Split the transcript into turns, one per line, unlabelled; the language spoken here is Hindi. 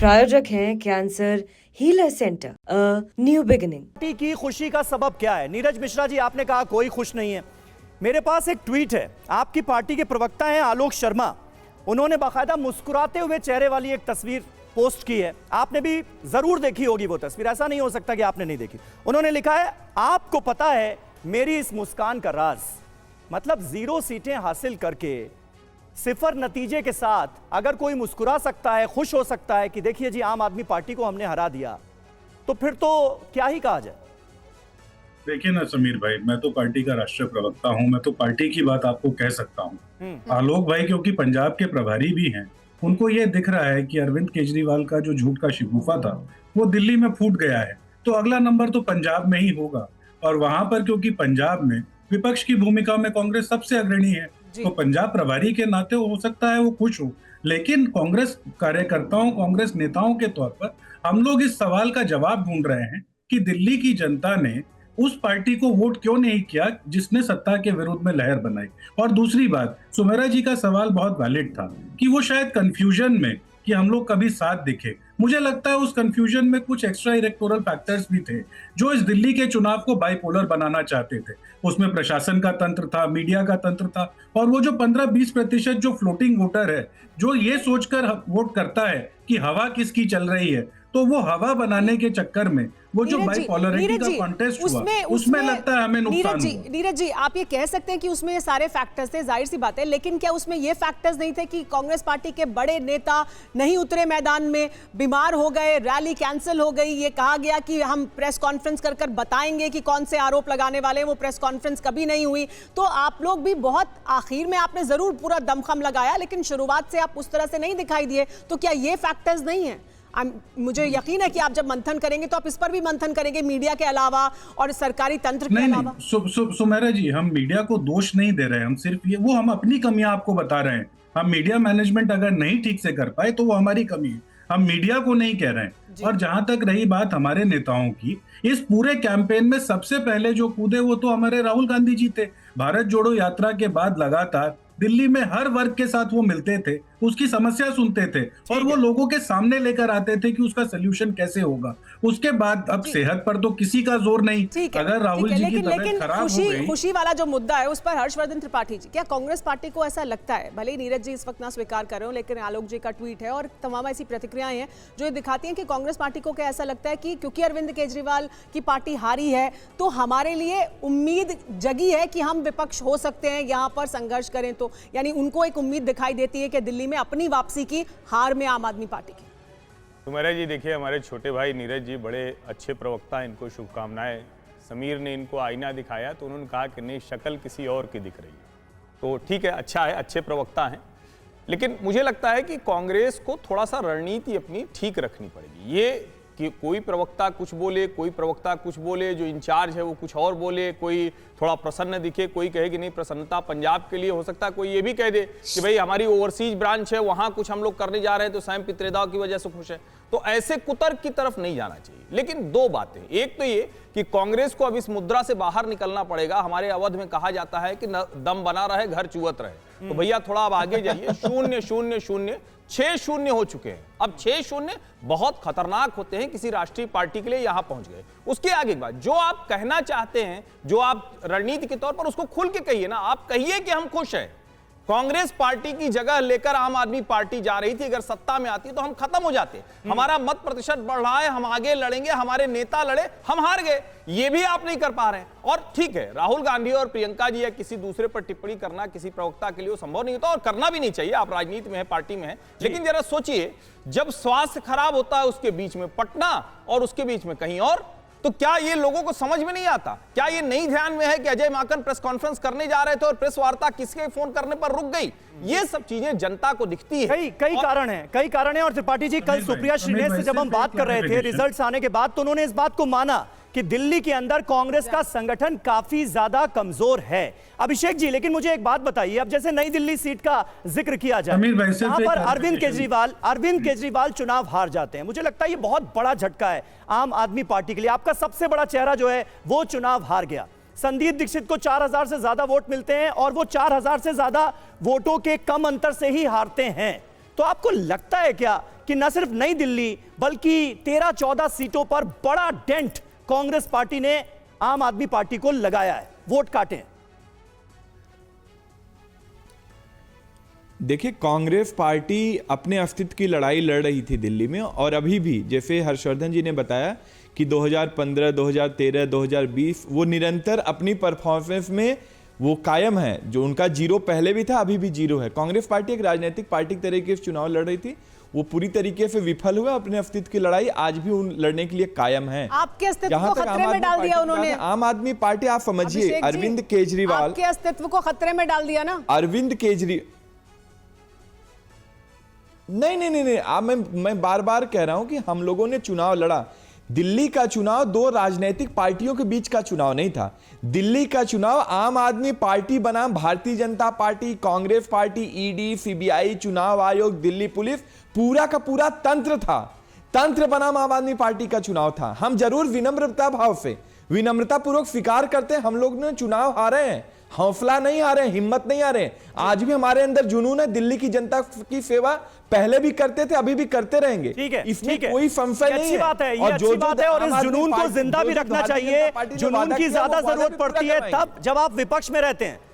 प्रायोजक हैं cancer healer centre, new beginning.
Party की खुशी का सबब क्या है? नीरज मिश्रा जी, आपने कहा कोई खुश नहीं है। मेरे पास एक ट्वीट है, आपकी पार्टी के प्रवक्ता हैं आलोक शर्मा, उन्होंने बाकायदा मुस्कुराते हुए चेहरे वाली एक तस्वीर पोस्ट की है। आपने भी जरूर देखी होगी वो तस्वीर, ऐसा नहीं हो सकता कि आपने नहीं देखी। उन्होंने लिखा है, आपको पता है मेरी इस मुस्कान का राज। मतलब 0 सीटें हासिल करके 0 नतीजे के साथ अगर कोई मुस्कुरा सकता है, खुश हो सकता है कि देखिए जी आम आदमी पार्टी को हमने हरा दिया, तो फिर तो क्या ही कहा जाए।
देखिए ना समीर भाई, मैं तो पार्टी का राष्ट्रीय प्रवक्ता हूं, मैं तो पार्टी की बात आपको कह सकता हूं। आलोक भाई क्योंकि पंजाब के प्रभारी भी हैं, उनको ये दिख रहा है कि अरविंद केजरीवाल का जो झूठ का शिगुफा था वो दिल्ली में फूट गया है, तो अगला नंबर तो पंजाब में ही होगा। और वहां पर क्योंकि पंजाब में विपक्ष की भूमिका में कांग्रेस सबसे अग्रणी है, तो पंजाब प्रभारी के नाते हो सकता है वो खुश हो, लेकिन कांग्रेस कार्यकर्ताओं, कांग्रेस नेताओं के तौर पर हम लोग इस सवाल का जवाब ढूंढ रहे हैं कि दिल्ली की जनता ने उस पार्टी को वोट क्यों नहीं किया जिसने सत्ता के विरुद्ध में लहर बनाई। और दूसरी बात, सुमेरा जी का सवाल बहुत वैलिड था कि वो शायद कंफ्यूजन में कि हम लोग कभी साथ दिखे। मुझे लगता है उस कंफ्यूजन में कुछ एक्स्ट्रा इलेक्टोरल फैक्टर्स भी थे जो इस दिल्ली के चुनाव को बाइपोलर बनाना चाहते थे। उसमें प्रशासन का तंत्र था, मीडिया का तंत्र था, और वो जो 15-20% जो फ्लोटिंग वोटर है जो ये सोचकर वोट करता है कि हवा किसकी चल रही है, तो वो हवा बनाने के चक्कर में वो जो बाइपोलरिटी का कॉन्टेस्ट हुआ उसमें लगता है हमें नुकसान हुआ।
नीरज जी, आप ये कह सकते हैं कि उसमें ये सारे फैक्टर्स थे, जाहिर सी बात है, लेकिन क्या उसमें ये फैक्टर्स नहीं थे कि कांग्रेस पार्टी के बड़े नेता नहीं उतरे मैदान में, बीमार हो गए, रैली कैंसिल हो गई, ये कहा गया कि हम प्रेस कॉन्फ्रेंस कर बताएंगे कि कौन से आरोप लगाने वाले हैं, वो प्रेस कॉन्फ्रेंस कभी नहीं हुई। तो आप लोग भी बहुत आखिर में आपने जरूर पूरा दमखम लगाया, लेकिन शुरुआत से आप उस तरह से नहीं दिखाई दिए, तो क्या ये फैक्टर्स नहीं है? मुझे यकीन है कि आप जब मंथन करेंगे तो आप इस पर भी मंथन करेंगे, मीडिया के अलावा और सरकारी तंत्र के अलावा।
सुमेरा जी, हम मीडिया को दोष नहीं दे रहे हैं, हम सिर्फ ये हम अपनी कमियां आपको बता रहे हैं। हम मीडिया मैनेजमेंट अगर नहीं ठीक से कर पाए तो वो हमारी कमी है, हम मीडिया को नहीं कह रहे हैं। और जहां तक रही बात हमारे नेताओं की, इस पूरे कैंपेन में सबसे पहले जो कूदे वो तो हमारे राहुल गांधी जी थे। भारत जोड़ो यात्रा के बाद लगातार दिल्ली में हर वर्ग के साथ वो मिलते थे, उसकी समस्या सुनते थे और वो लोगों के सामने लेकर आते थे कि उसका सलूशन कैसे होगा। उसके बाद अब सेहत पर तो किसी का जोर नहीं, अगर राहुल जी की तबीयत खराब हो गई।
खुशी वाला जो मुद्दा है उस पर हर्षवर्धन त्रिपाठी जी, क्या कांग्रेस पार्टी को ऐसा लगता है, भले ही नीरज जी इस वक्त ना स्वीकार कर रहे हो, लेकिन आलोक जी का ट्वीट है और तमाम ऐसी प्रतिक्रियाएं हैं जो ये दिखाती हैं कि कांग्रेस पार्टी को क्या ऐसा लगता है कि क्योंकि अरविंद केजरीवाल की पार्टी हारी है तो हमारे लिए उम्मीद जगी है कि हम विपक्ष हो सकते हैं, यहाँ पर संघर्ष करें, तो यानी उनको एक उम्मीद दिखाई देती है कि दिल्ली में अपनी वापसी की, हार में आम आदमी पार्टी की।
सुमेरा जी, देखिए हमारे छोटे भाई नीरज जी बड़े अच्छे प्रवक्ता हैं, इनको शुभकामनाएं। समीर ने इनको आईना दिखाया तो उन्होंने कहा कि नहीं, शक्ल किसी और की दिख रही है, तो ठीक है, अच्छा है, अच्छे प्रवक्ता हैं। लेकिन मुझे लगता है कि कांग्रेस को थोड़ा सा रणनीति अपनी ठीक रखनी पड़ेगी। ये कि कोई प्रवक्ता कुछ बोले, कोई प्रवक्ता कुछ बोले, जो इंचार्ज है वो कुछ और बोले, कोई थोड़ा प्रसन्न दिखे, कोई कहे कि नहीं प्रसन्नता पंजाब के लिए हो सकता है, कोई ये भी कह दे कि भाई हमारी ओवरसीज ब्रांच है वहां कुछ हम लोग करने जा रहे हैं तो सैम पित्रोदा की वजह से खुश है। तो ऐसे कुतर्क की तरफ नहीं जाना चाहिए। लेकिन दो बातें, एक तो ये कि कांग्रेस को अब इस मुद्रा से बाहर निकलना पड़ेगा। हमारे अवध में कहा जाता है कि दम बना रहे घर चुवत रहे, तो भैया थोड़ा अब आगे जाइए। 0-0-0 6 शून्य हो चुके हैं, अब 6 शून्य बहुत खतरनाक होते हैं किसी राष्ट्रीय पार्टी के लिए। यहां पहुंच गए, उसके आगे की बात जो आप कहना चाहते हैं, जो आप रणनीति के तौर पर, उसको खुल के कहिए ना। आप कहिए कि हम खुश हैं, कांग्रेस पार्टी की जगह लेकर आम आदमी पार्टी जा रही थी, अगर सत्ता में आती तो हम खत्म हो जाते, हमारा मत प्रतिशत बढ़ रहा है, हम आगे लड़ेंगे, हमारे नेता लड़े, हम हार गए। ये भी आप नहीं कर पा रहे हैं। और ठीक है, राहुल गांधी और प्रियंका जी या किसी दूसरे पर टिप्पणी करना किसी प्रवक्ता के लिए संभव नहीं होता और करना भी नहीं चाहिए, आप राजनीति में है, पार्टी में है। लेकिन जरा सोचिए, जब स्वास्थ्य खराब होता है उसके बीच में पटना और उसके बीच में कहीं और, तो क्या ये लोगों को समझ में नहीं आता? क्या ये नहीं ध्यान में है कि अजय माकन प्रेस कॉन्फ्रेंस करने जा रहे थे और प्रेस वार्ता किसके फोन करने पर रुक गई? ये सब चीजें जनता को दिखती है।
कई कारण हैं। और त्रिपाठी जी, कल सुप्रिया श्रीनेश से जब हम बात कर रहे थे रिजल्ट्स आने के बाद, तो उन्होंने इस बात को माना कि दिल्ली के अंदर कांग्रेस का संगठन काफी ज्यादा कमजोर है। अभिषेक जी, लेकिन मुझे एक बात बताइए, अब जैसे नई दिल्ली सीट का जिक्र किया जाए, यहां पर अरविंद केजरीवाल चुनाव हार जाते हैं। मुझे लगता है ये बहुत बड़ा झटका है आम आदमी पार्टी के लिए। आपका सबसे बड़ा चेहरा जो है वो चुनाव हार गया। संदीप दीक्षित को 4000 से ज्यादा वोट मिलते हैं और वो 4000 से ज्यादा वोटों के कम अंतर से ही हारते हैं। तो आपको लगता है क्या कि न सिर्फ नई दिल्ली बल्कि 13-14 सीटों पर बड़ा डेंट कांग्रेस पार्टी ने आम आदमी पार्टी को लगाया है। वोट काटे हैं।
देखिए, कांग्रेस पार्टी अपने अस्तित्व की लड़ाई लड़ रही थी दिल्ली में, और अभी भी जैसे हर्षवर्धन जी ने बताया कि 2015, 2013, 2020 वो निरंतर अपनी परफॉर्मेंस में वो कायम है। जो उनका जीरो पहले भी था, अभी भी जीरो है। कांग्रेस पार्टी एक राजनीतिक पार्टी तरीके से चुनाव लड़ रही थी, वो पूरी तरीके से विफल हुआ। अपने अस्तित्व की लड़ाई आज भी उन लड़ने के लिए कायम है।
आपके अस्तित्व
जहां
को
तक
खतरे में डाल दिया उन्होंने।
आम आदमी पार्टी, आप समझिए,
अभिषेक जी,
अरविंद केजरीवाल
आपके अस्तित्व को खतरे में डाल दिया ना।
अरविंद केजरीवाल, नहीं, आप मैं बार बार कह रहा हूं कि हम लोगों ने चुनाव लड़ा। दिल्ली का चुनाव दो राजनीतिक पार्टियों के बीच का चुनाव नहीं था। दिल्ली का चुनाव आम आदमी पार्टी बनाम Bharatiya Janata party, Congress party, ED, CBI, चुनाव आयोग, दिल्ली पुलिस, पूरा का पूरा तंत्र था। तंत्र बनाम आम आदमी पार्टी का चुनाव था। हम जरूर विनम्रता भाव से, विनम्रता पूर्वक स्वीकार करते हैं, हम लोग ने चुनाव हारे हैं, हौसला नहीं हारे, हिम्मत नहीं हारे। आज भी हमारे अंदर जुनून है। दिल्ली की जनता की सेवा पहले भी करते थे, अभी भी करते रहेंगे।
ठीक है,
इसमें
ठीक है।
कोई संशय नहीं है।
अच्छी बात है, ये अच्छी बात है, और इस जुनून को जिंदा भी रखना चाहिए। जुनून की ज्यादा जरूरत पड़ती है तब जब आप विपक्ष में रहते हैं।